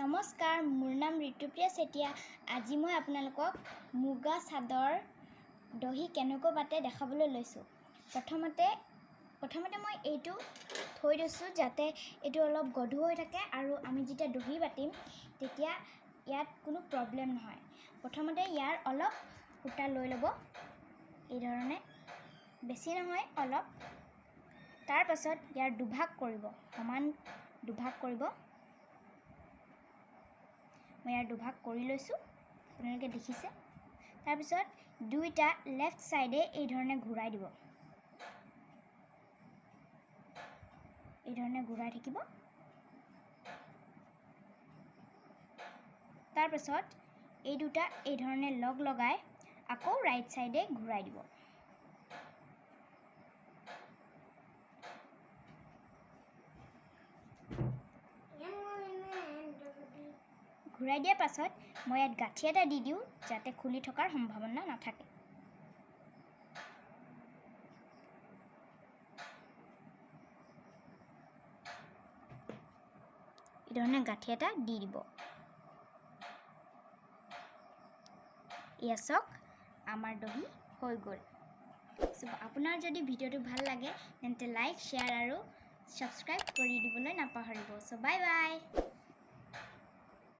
নমস্কাৰ, মোৰ নাম ঋতুপ্ৰিয়া চেতিয়া। আজি মই আপোনালোকক মুগা চাদৰ দহি কেনেকৈ বাটে দেখাবলৈ লৈছোঁ। প্ৰথমতে মই এইটো থৈ দিছোঁ যাতে এইটো অলপ গধুৰ হৈ থাকে আৰু আমি যেতিয়া দহি বাটিম তেতিয়া ইয়াত কোনো প্ৰব্লেম নহয়। প্ৰথমতে ইয়াৰ অলপ সূতা লৈ ল'ব, এই ধৰণে, বেছি নহয় অলপ। তাৰ পাছত ইয়াৰ দুভাগ কৰিব, সমান দুভাগ কৰিব। মই ইয়াৰ দুভাগ কৰি লৈছোঁ, আপোনালোকে দেখিছে। তাৰপিছত দুইটা লেফ্ট ছাইডে এই ধৰণে ঘূৰাই দিব, এই ধৰণে ঘূৰাই থাকিব। তাৰপিছত এই দুটা এই ধৰণে লগ লগাই আকৌ ৰাইট ছাইডে ঘূৰাই দিব। ঘূৰাই দিয়াৰ পাছত মই ইয়াত গাঁঠি এটা দি দিওঁ যাতে খুলি থকাৰ সম্ভাৱনা নাথাকে। এই ধৰণে গাঁঠি এটা দি দিব। এয়া চাওক, আমাৰ দহি হৈ গ'ল। আপোনাৰ যদি ভিডিঅ'টো ভাল লাগে তেন্তে লাইক, শ্বেয়াৰ আৰু ছাবস্ক্ৰাইব কৰি দিবলৈ নাপাহৰিব। Bye bye.